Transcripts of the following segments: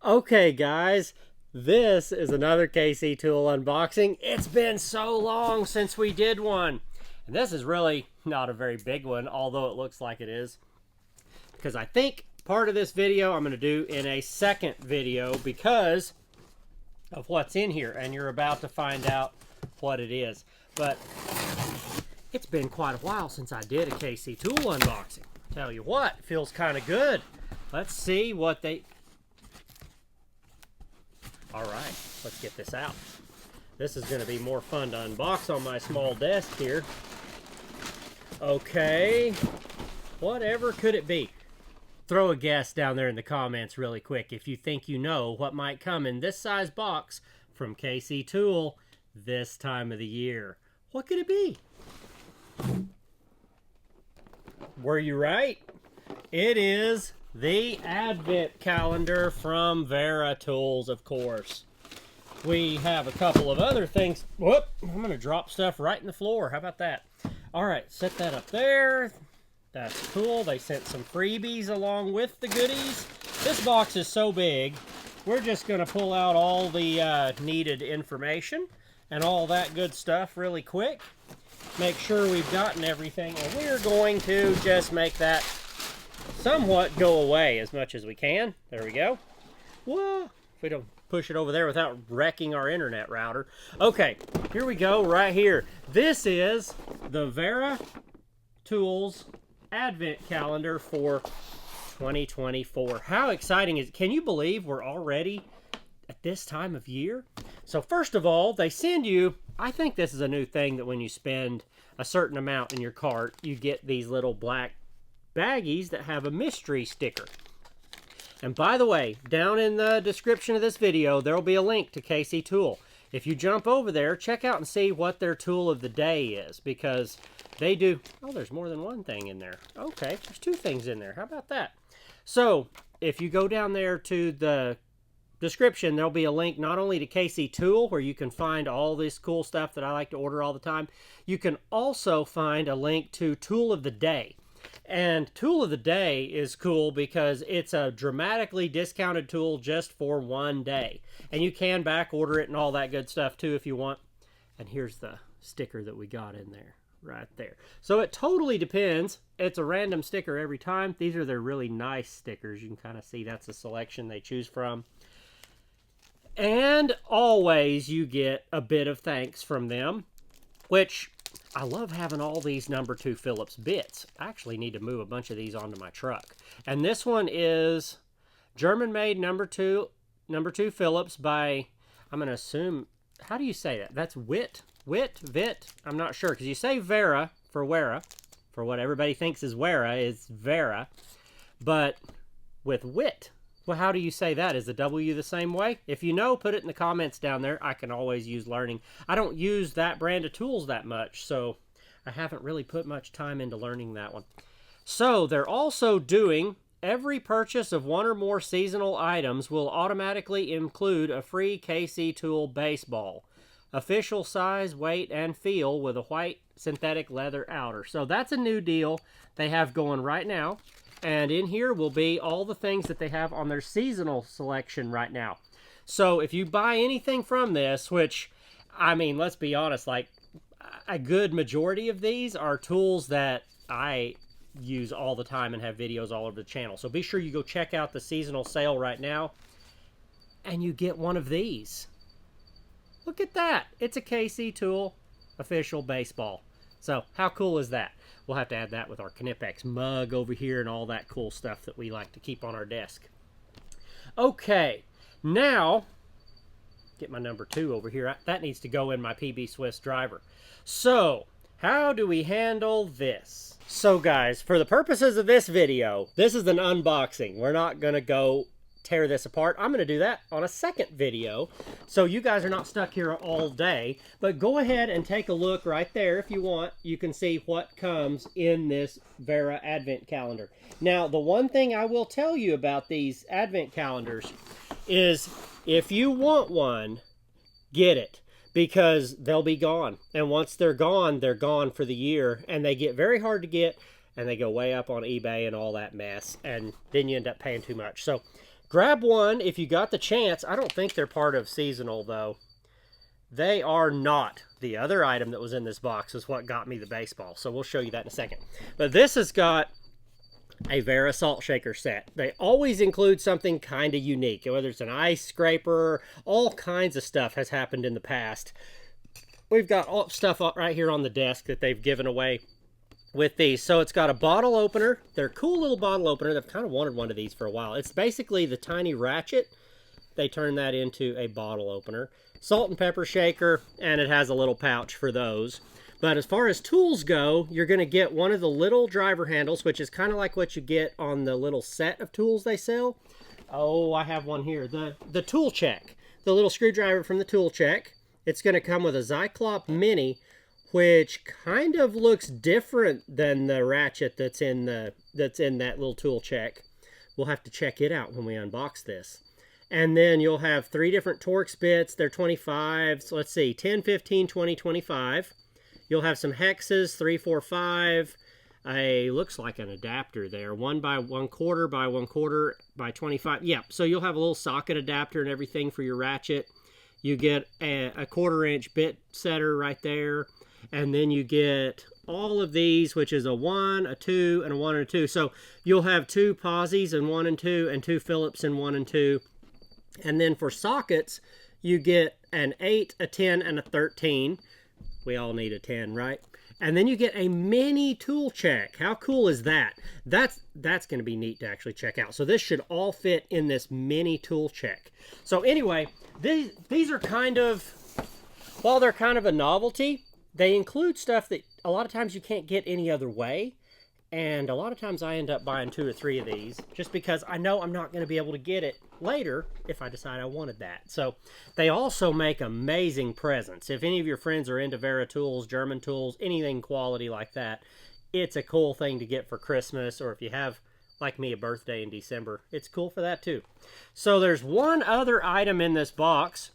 Okay guys, this is another kctool unboxing. It's been so long since we did one. And this is really not a very big one, although it looks like it is. Because I think part of this video I'm going to do in a second video because of what's in here. And you're about to find out what it is. But it's been quite a while since I did a kctool unboxing. Tell you what, it feels kind of good. Let's see what they... Alright, let's get this out. This is going to be more fun to unbox on my small desk here. Okay, whatever could it be? Throw a guess down there in the comments really quick if you think you know what might come in this size box from kctool this time of the year. What could it be? Were you right? It is the Advent Calendar from Wera Tools, of course. We have a couple of other things. Whoop! I'm going to drop stuff right in the floor. How about that? All right, set that up there. That's cool. They sent some freebies along with the goodies. This box is so big, we're just going to pull out all the needed information and all that good stuff really quick. Make sure we've gotten everything, and we're going to just make that somewhat go away as much as we can. There we go. Whoa! If we don't push it over there without wrecking our internet router. Okay, here we go right here. This is the Wera Tools Advent Calendar for 2024. How exciting is it? Can you believe we're already at this time of year? So first of all, they send you, I think this is a new thing, that when you spend a certain amount in your cart, you get these little black baggies that have a mystery sticker. And by the way, down in the description of this video, there will be a link to kctool. If you jump over there, check out and see what their tool of the day is, because they do... Oh, there's more than one thing in there. Okay, there's two things in there. How about that? So, if you go down there to the description, there'll be a link not only to kctool, where you can find all this cool stuff that I like to order all the time. You can also find a link to Tool of the Day. And Tool of the Day is cool because it's a dramatically discounted tool just for one day. And you can back order it and all that good stuff too if you want. And here's the sticker that we got in there, right there. So it totally depends. It's a random sticker every time. These are their really nice stickers. You can kind of see that's a selection they choose from. And always you get a bit of thanks from them, which... I love having all these number 2 Phillips bits. I actually need to move a bunch of these onto my truck. And this one is German-made number 2 Phillips by, I'm going to assume, how do you say that? That's Vit? I'm not sure, because you say Wera for Wera, for what everybody thinks is Wera is Wera, but with Wit. Well, how do you say that? Is the W the same way? If you know, put it in the comments down there. I can always use learning. I don't use that brand of tools that much, so I haven't really put much time into learning that one. So they're also doing every purchase of one or more seasonal items will automatically include a free kctool baseball. Official size, weight, and feel with a white synthetic leather outer. So that's a new deal they have going right now. And in here will be all the things that they have on their seasonal selection right now. So if you buy anything from this, which, I mean, let's be honest, like a good majority of these are tools that I use all the time and have videos all over the channel. So be sure you go check out the seasonal sale right now and you get one of these. Look at that. It's a kctool official baseball. So how cool is that? We'll have to add that with our Knipex mug over here and all that cool stuff that we like to keep on our desk. Okay, now, get my number 2 over here. That needs to go in my PB Swiss driver. So, how do we handle this? So guys, for the purposes of this video, this is an unboxing. We're not going to go tear this apart. I'm going to do that on a second video, so you guys are not stuck here all day. But go ahead and take a look right there if you want. You can see what comes in this Wera Advent Calendar. Now, the one thing I will tell you about these Advent Calendars is if you want one, get it, because they'll be gone. And once they're gone for the year, and they get very hard to get, and they go way up on eBay and all that mess, and then you end up paying too much. So grab one if you got the chance. I don't think they're part of seasonal though. They are not. The other item that was in this box is what got me the baseball. So we'll show you that in a second. But this has got a Wera salt shaker set. They always include something kind of unique, whether it's an ice scraper, all kinds of stuff has happened in the past. We've got all stuff right here on the desk that they've given away with these. So it's got a bottle opener. They're a cool little bottle opener. I've kind of wanted one of these for a while. It's basically the tiny ratchet. They turn that into a bottle opener. Salt and pepper shaker, and it has a little pouch for those. But as far as tools go, you're going to get one of the little driver handles, which is kind of like what you get on the little set of tools they sell. Oh, I have one here. The tool check. The little screwdriver from the tool check. It's going to come with a Zyklop Mini, which kind of looks different than the ratchet that's in that little tool check. We'll have to check it out when we unbox this. And then you'll have 3 different Torx bits. They're 25. So let's see, 10, 15, 20, 25. You'll have some hexes, 3, 4, 5. Looks like an adapter there. 1 by 1/4 by 1/4 by 25. Yeah, so you'll have a little socket adapter and everything for your ratchet. You get a 1/4-inch bit setter right there. And then you get all of these, which is a 1, a 2, and a 1 and a 2. So you'll have 2 Posies in 1 and 2, and 2 Phillips in 1 and 2. And then for sockets, you get an 8, a 10, and a 13. We all need a 10, right? And then you get a mini tool check. How cool is that? That's going to be neat to actually check out. So this should all fit in this mini tool check. So anyway, these are kind of, while they're kind of a novelty, they include stuff that a lot of times you can't get any other way. And a lot of times I end up buying 2 or 3 of these just because I know I'm not going to be able to get it later if I decide I wanted that. So they also make amazing presents. If any of your friends are into Wera tools, German tools, anything quality like that, it's a cool thing to get for Christmas, or if you have, like me, a birthday in December, it's cool for that too. So there's one other item in this box,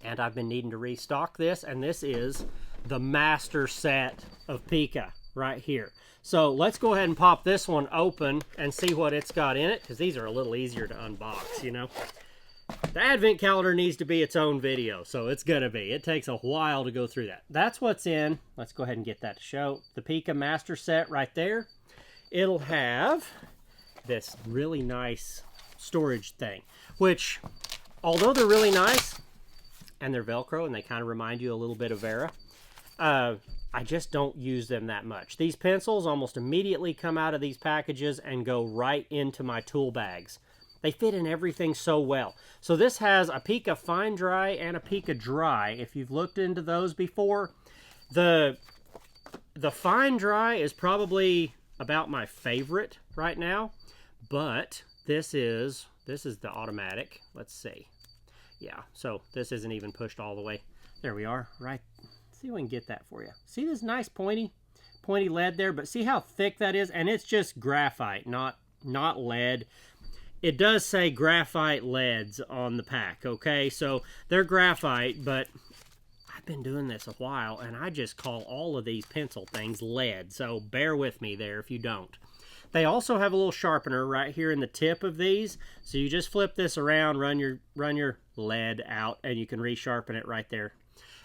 and I've been needing to restock this, and this is the Master Set of Pica right here. So let's go ahead and pop this one open and see what it's got in it, because these are a little easier to unbox, you know. The Advent Calendar needs to be its own video, so it's going to be. It takes a while to go through that. That's what's in. Let's go ahead and get that to show. The Pica Master Set right there. It'll have this really nice storage thing, which, although they're really nice, and they're Velcro, and they kind of remind you a little bit of Wera, I just don't use them that much. These pencils almost immediately come out of these packages and go right into my tool bags. They fit in everything so well. So this has a Pica Fine Dry and a Pica Dry. If you've looked into those before, the Fine Dry is probably about my favorite right now, but this is the automatic. Let's see. Yeah, so this isn't even pushed all the way. There we are, right. See if we can get that for you. See this nice pointy lead there, but see how thick that is? And it's just graphite, not lead. It does say graphite leads on the pack, okay? So they're graphite, but I've been doing this a while, and I just call all of these pencil things lead, so bear with me there if you don't. They also have a little sharpener right here in the tip of these, so you just flip this around, run your lead out, and you can resharpen it right there.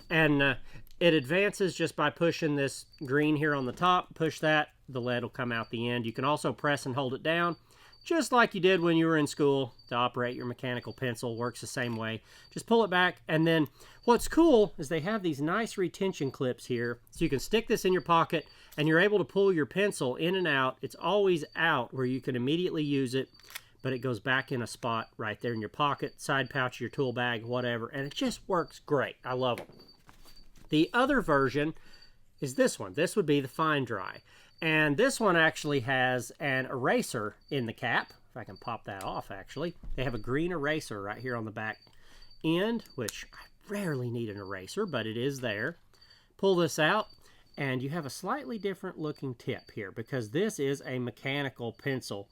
And it advances just by pushing this green here on the top. Push that, the lead will come out the end. You can also press and hold it down, just like you did when you were in school to operate your mechanical pencil. Works the same way. Just pull it back, and then what's cool is they have these nice retention clips here, so you can stick this in your pocket, and you're able to pull your pencil in and out. It's always out where you can immediately use it, but it goes back in a spot right there in your pocket, side pouch of your tool bag, whatever, and it just works great. I love them. The other version is this one. This would be the Fine Dry. And this one actually has an eraser in the cap. If I can pop that off, actually. They have a green eraser right here on the back end, which I rarely need an eraser, but it is there. Pull this out, and you have a slightly different looking tip here, because this is a mechanical pencil.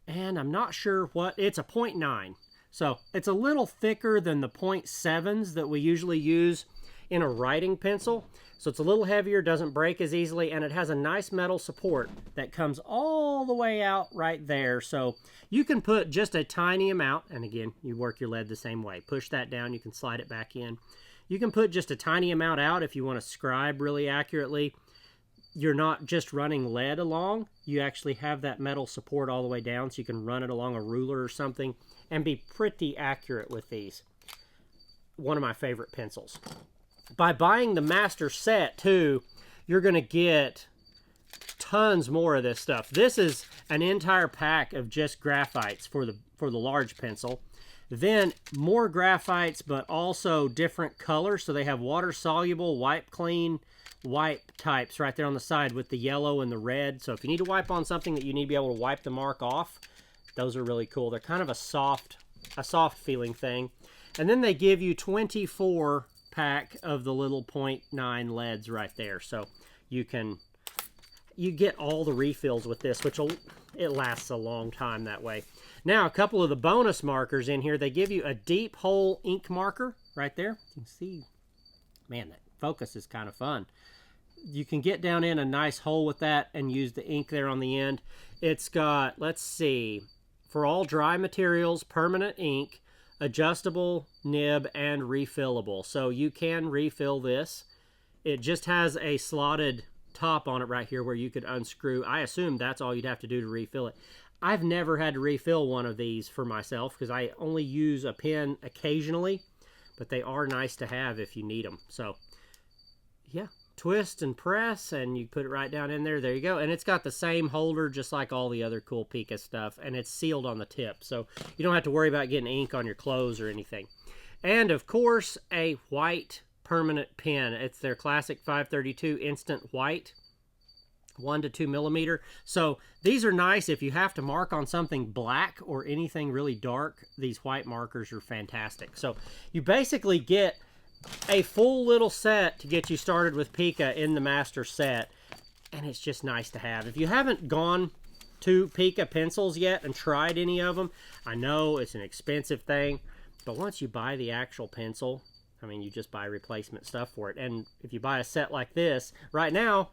And I'm not sure what, it's a 0.9. So it's a little thicker than the 0.7s that we usually use in a writing pencil. So it's a little heavier, doesn't break as easily, and it has a nice metal support that comes all the way out right there. So you can put just a tiny amount, and again, you work your lead the same way. Push that down, you can slide it back in. You can put just a tiny amount out if you want to scribe really accurately. You're not just running lead along, you actually have that metal support all the way down, so you can run it along a ruler or something and be pretty accurate with these. One of my favorite pencils. By buying the Master Set too, you're going to get tons more of this stuff. This is an entire pack of just graphites for the large pencil. Then more graphites, but also different colors. So they have water soluble, wipe clean, wipe types right there on the side with the yellow and the red. So if you need to wipe on something that you need to be able to wipe the mark off, those are really cool. They're kind of a soft feeling thing. And then they give you 24 pack of the little 0.9 leads right there. So you get all the refills with this, which it lasts a long time that way. Now, a couple of the bonus markers in here, they give you a deep hole ink marker right there. You can see, man, that focus is kind of fun. You can get down in a nice hole with that and use the ink there on the end. It's got, let's see, for all dry materials, permanent ink, adjustable nib, and refillable. So you can refill this. It just has a slotted top on it right here where you could unscrew. I assume that's all you'd have to do to refill it. I've never had to refill one of these for myself because I only use a pen occasionally, but they are nice to have if you need them. So yeah, twist and press and you put it right down in there. There you go. And it's got the same holder just like all the other cool Pica stuff, and it's sealed on the tip, so you don't have to worry about getting ink on your clothes or anything. And of course, a white permanent pen. It's their classic 532 instant white, 1 to 2 millimeter. So these are nice if you have to mark on something black or anything really dark. These white markers are fantastic. So you basically get a full little set to get you started with Pica in the Master Set, and it's just nice to have. If you haven't gone to Pica pencils yet and tried any of them, I know it's an expensive thing, but once you buy the actual pencil, I mean, you just buy replacement stuff for it. And if you buy a set like this right now,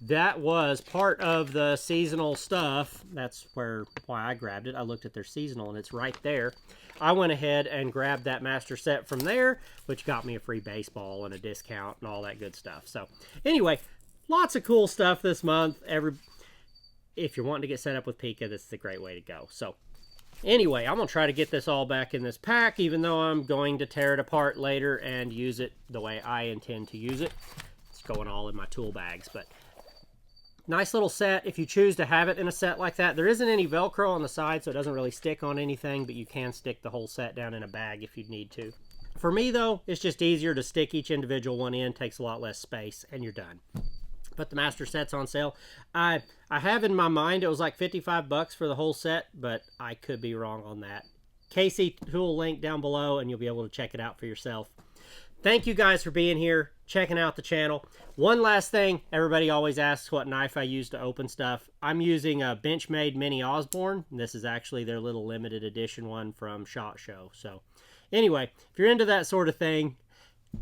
that was part of the seasonal stuff. That's why I grabbed it. I looked at their seasonal and it's right there. I went ahead and grabbed that Master Set from there, which got me a free baseball and a discount and all that good stuff. So anyway, lots of cool stuff this month. If you're wanting to get set up with Pica, this is a great way to go. So anyway, I'm going to try to get this all back in this pack, even though I'm going to tear it apart later and use it the way I intend to use it. It's going all in my tool bags, but nice little set if you choose to have it in a set like that. There isn't any Velcro on the side, so it doesn't really stick on anything, but you can stick the whole set down in a bag if you need to. For me, though, it's just easier to stick each individual one in. Takes a lot less space, and you're done. But the Master Set's on sale. I have in my mind it was like 55 bucks for the whole set, but I could be wrong on that. kctool link down below, and you'll be able to check it out for yourself. Thank you guys for being here, checking out the channel. One last thing, everybody always asks what knife I use to open stuff. I'm using a Benchmade Mini Osborne. This is actually their little limited edition one from SHOT Show. So anyway, if you're into that sort of thing,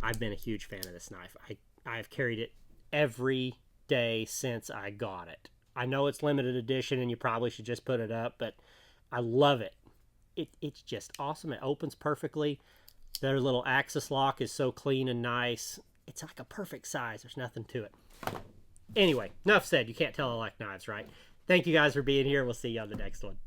I've been a huge fan of this knife. I've carried it every day since I got it. I know it's limited edition and you probably should just put it up, but I love it. It's just awesome. It opens perfectly. Their little axis lock is so clean and nice. It's like a perfect size. There's nothing to it. Anyway, enough said. You can't tell I like knives, right? Thank you guys for being here. We'll see you on the next one.